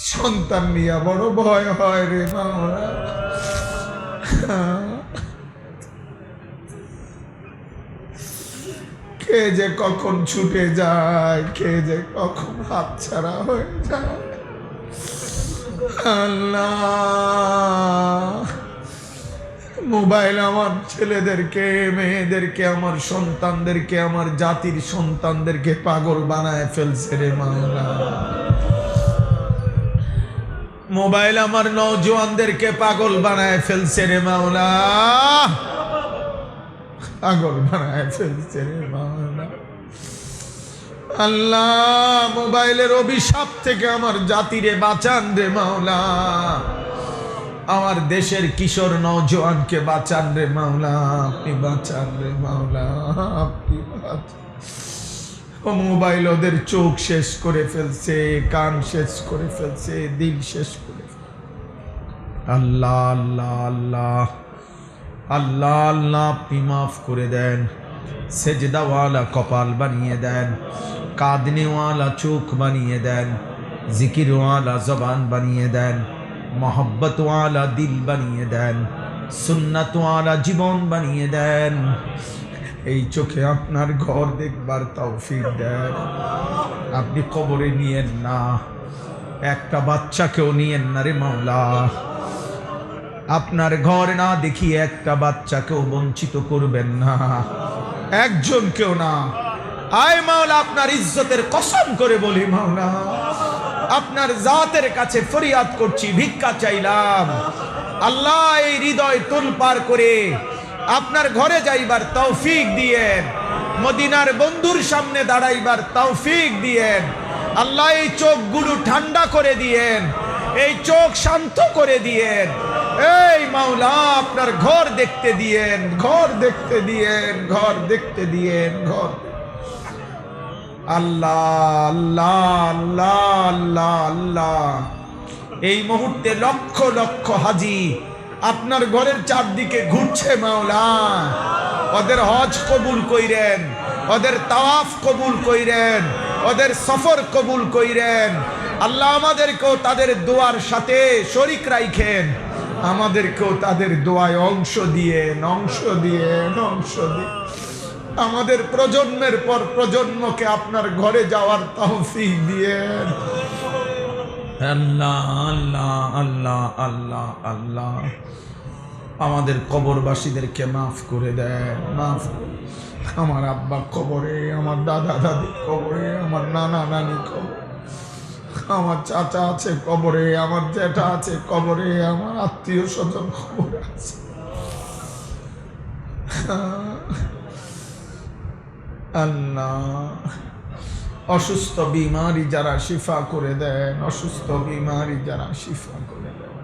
সন্তান নিয়ে বড় ভয় হয় রে মাওলা। কে যে কখন ছুটে যায়, কে যে কখন হাতছাড়া হয়ে যায়। আল্লাহ, মোবাইল আমার ছেলেদেরকে, মেয়েদেরকে, আমার সন্তানদেরকে, আমার জাতির সন্তানদেরকে পাগল বানায় ফেলছে রে মাওলা। মোবাইল আমার নওজোয়ানদেরকে পাগল বানায় ফেলছে রে মাওলা, পাগল বানায় ফেলছে রে মাওলা। আল্লাহ, মোবাইলের অভিশাপ থেকে আমার জাতিরে বাঁচান রে মাওলা। আমার দেশের কিশোর নওজোয়ানকে বাঁচান রে মাওলা, আপনি বাঁচান রে মাওলা, আপনি বাঁচান। ও মোবাইল ওদের চোখ শেষ করে ফেলছে, কান শেষ করে ফেলছে, দিল শেষ করে ফেলছে। আল্লাহ আল্লাহ আল্লাহ আল্লাহ আল্লাহ, আপনি মাফ করে দেন। সেজদাওয়ালা কপাল বানিয়ে দেন, কাঁদনেওয়ালা চোখ বানিয়ে দেন, জিকিরওয়ালা জবান বানিয়ে দেন, মোহব্বতওয়ালা দিল বানিয়ে দেন, সুন্নাতওয়ালা জীবন বানিয়ে দেন। এই চোখে আপনার ঘর দেখবার তৌফিক দেন। আপনি কবরে নিয়েন না, একটা বাচ্চাকেও নিয়েন না রে মাওলা। আপনার ঘর না দেখিয়ে একটা বাচ্চাকেও বঞ্চিত করবেন না, একজনকেও না। আয় মাওলা, আপনার ইজ্জতের কসম করে বলি মাওলা, আপনার জাতের কাছে ফরিয়াদ করছি, ভিক্ষা চাইলাম। আল্লাহ, এই হৃদয় তোলপাড় করে আপনার ঘরে যাইবার তৌফিক দিয়েন, মদিনার বন্ধুর সামনে দাঁড়াইবার তৌফিক দিয়েন। আল্লাহ, এই চোখগুলো ঠান্ডা করে দিয়েন, এই চোখ শান্ত করে দিয়েন। এই মাওলা, আপনার ঘর দেখতে দিয়েন, ঘর দেখতে দিয়েন, ঘর দেখতে দিয়েন, ঘর। আল্লাহ আল্লাহ আল্লাহ আল্লাহ আল্লাহ, এই মুহূর্তে লক্ষ লক্ষ হাজি আপনার ঘরের চারদিকে ঘুরছে মাওলা। ওদের হজ কবুল কইরেন, ওদের তাওয়াফ কবুল কইরেন, ওদের সফর কবুল কইরেন। আল্লাহ, আমাদেরকেও তাদের দোয়ার সাথে শরীক রাখেন, আমাদেরকেও তাদের দোয়ায় অংশ দিয়েন, অংশ দিয়েন, অংশ দিয়েন। আমাদের প্রজন্মের পর প্রজন্মকে আপনার ঘরে যাওয়ার তৌফিক দিয়েন। আল্লাহ আল্লাহ আল্লাহ আল্লাহ আল্লাহ, আমাদের কবরবাসীদেরকে মাফ করে দেন, মাফ। আমার আব্বা কবরে, আমার দাদা দাদি কবরে, আমার নানা নানি কবরে, আমার চাচা আছে কবরে, আমার জ্যাঠা আছে কবরে, আমার আত্মীয় স্বজন কবরে আছে। আল্লাহ, অসুস্থ বিমারি যারা শিফা করে দেন, অসুস্থ বিমারি যারা শিফা করে দেন।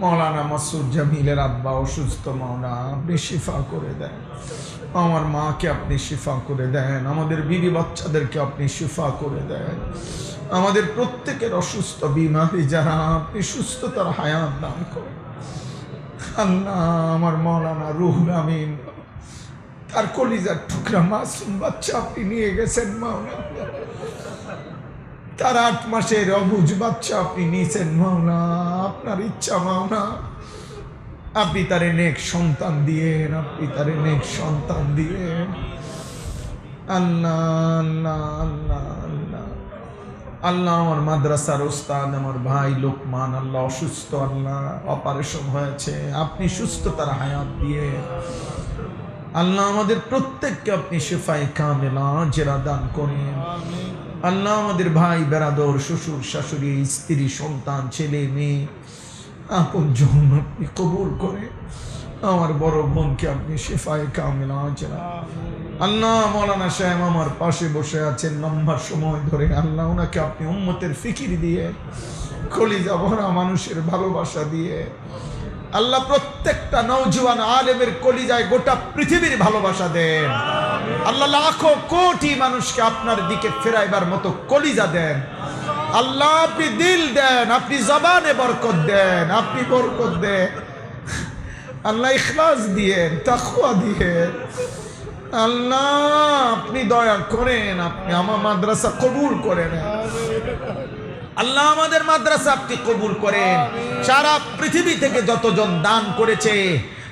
মৌলানা মাসুদ জামিলের আব্বা অসুস্থ, মাওলা আপনি শিফা করে দেন। আমার মাকে আপনি শিফা করে দেন, আমাদের বিবি বাচ্চাদেরকে আপনি শিফা করে দেন। আমাদের প্রত্যেকের অসুস্থ বিমারি যারা, আপনি সুস্থতার হায়াত দান করেন। আল্লাহ, আমার মৌলানা রুহুল আমিন, তার কলিজার টুকরা মাসুম বাচ্চা আপনি নিয়ে গেছেন মাওলা। তার 8 মাসের অবুঝ বাচ্চা আপনি নিয়েছেন মাওলা। আপনার ইচ্ছা মাওলা, আপনি তারে নেক সন্তান দিয়েন, আপনি তারে নেক সন্তান দিয়েন। আল্লাহ আল্লাহ আল্লাহ আল্লাহ আল্লাহ, আমার মাদ্রাসার ওস্তাদ আমার ভাই লোকমান আল্লাহ অসুস্থ, আল্লাহ অপারেশন হয়েছে, আপনি সুস্থতার হায়াত দিয়ে আল্লাহ আমাদের প্রত্যেককে আপনি শিফায়ে কামেলা জেরা দান করেন। আল্লাহ, আমাদের ভাই বেরাদর, শ্বশুর শাশুড়ি, স্ত্রী, সন্তান, ছেলে মেয়ে আপনজন আপনি কবুল করে। আমার বড় বোনকে আপনি শিফায়ে কামেলা জেরা। আল্লাহ, মৌলানা সাহেব আমার পাশে বসে আছেন লম্বা সময় ধরে, আল্লাহ ওনাকে আপনি উম্মতের ফিকির দিয়ে, কলিজা ভরা মানুষের ভালোবাসা দিয়ে আল্লাহ প্রত্যেকটা নওজোয়ান আলেমের কলিজায় গোটা পৃথিবীর ভালোবাসা দেন। আল্লাহ, লাখো কোটি মানুষকে আপনার দিকে ফেরাইবার মতো কলিজা দেন। আল্লাহ, আপনি দিল দেন, আপনি জবানে বরকত দেন, আপনি বরকত দেন। আল্লাহ, ইখলাস দিয়েন, তাকওয়া দিয়েন। আল্লাহ, আপনি দয়া করেন, আপনি আমার মাদ্রাসা কবুল করে নেন। আল্লাহ আমাদের মাদ্রাসা আপনি কবুল করেন। সারা পৃথিবী থেকে যতজন দান করেছে,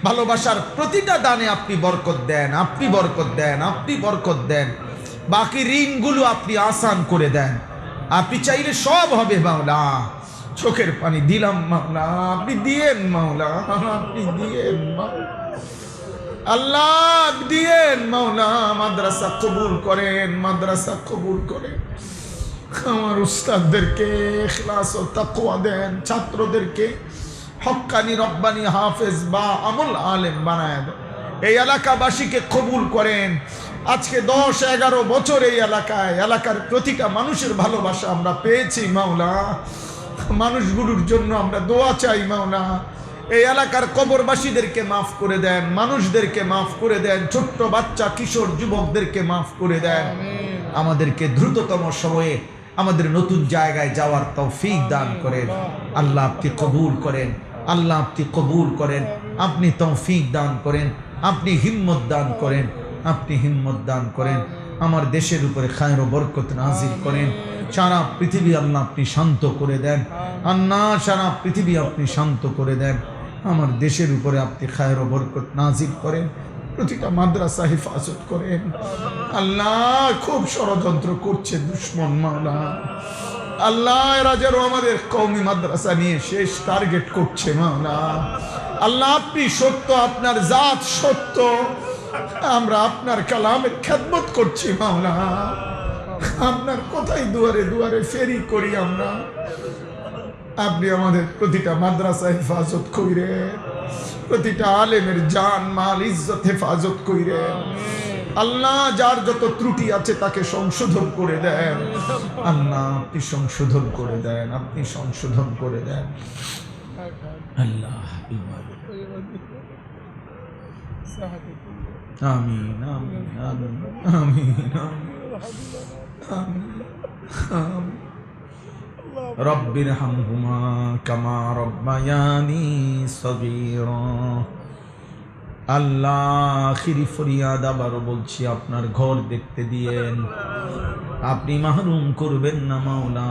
ভালোবাসার প্রতিটা দানে আপনি বরকত দেন, আপনি বরকত দেন, আপনি বরকত দেন। বাকি ঋণগুলো আপনি আসান করে দেন। আপনি চাইলে সব হবে মাওলা। চোখের পানি দিলাম মাওলা, আপনি দিয়েন মাওলা, আপনি দিয়েন মাওলা। আল্লাহ দিয়েন মাওলা, মাদ্রাসা কবুল করেন, মাদ্রাসা কবুল করেন। আমার উস্তাদদেরকে ইখলাস ও তাকওয়া দেন, ছাত্রদেরকে হক্কানি রব্বানি হাফেজ বা আমল আলেম বানায় দেন। এই এলাকাবাসীকে কবুল করেন। আজকে 10-11 বছর এই এলাকার প্রতিটা মানুষের ভালোবাসা আমরা পেয়েছি মাওলা। মানুষগুলোর জন্য আমরা দোয়া চাই মাওলা। এই এলাকার কবরবাসীদেরকে মাফ করে দেন, মানুষদেরকে মাফ করে দেন, ছোট্ট বাচ্চা কিশোর যুবকদেরকে মাফ করে দেন। আমাদেরকে দ্রুততম সময়ে আমাদের নতুন জায়গায় যাওয়ার তৌফিক দান করেন। আল্লাহ আপনি কবুল করেন, আল্লাহ আপনি কবুল করেন, আপনি তৌফিক দান করেন, আপনি হিম্মত দান করেন, আপনি হিম্মত দান করেন। আমার দেশের উপরে খায়ের ও বরকত নাজিল করেন। সারা পৃথিবী আল্লাহ আপনি শান্ত করে দেন। আল্লাহ সারা পৃথিবী আপনি শান্ত করে দেন। আমার দেশের উপরে আপনি খায়ের ও বরকত নাজিল করেন। প্রতিটা মাদ্রাসা হেফাজত করেন। আল্লাহ খুব ষড়যন্ত্র করছে দুশ্মন মাওলা। আল্লাহ এরা যেন আমাদের কওমি মাদ্রাসা নিয়ে শেষ টার্গেট করছে মাওলা। আল্লাহ আপনি সত্য, আপনার জাত সত্য, আমরা আপনার কালামের খেদমত করছি মাওলা। আপনার কথাই দুয়ারে দুয়ারে ফেরি করি আমরা। আপনি আমাদের প্রতিটা মাদ্রাসা হেফাজত কইরেন, প্রতিটা আলেমের জান মাল ইজ্জত হেফাজত কইরেন। আল্লাহ যার যত ত্রুটি আছে তাকে সংশোধন করে দেন। আল্লাহ আপনি সংশোধন করে দেন, আপনি সংশোধন করে দেন। আল্লাহ আমিন আমিন আমিন আমিন আমিন। রব্বির হামহুমা কামা রব্বায়ানি সগীরা। আল্লাহ আখিরি ফরিয়াদ আবারও বলছি, আপনার ঘর দেখতে দিয়েন, আপনি মাহরুম করবেন না মাওলা।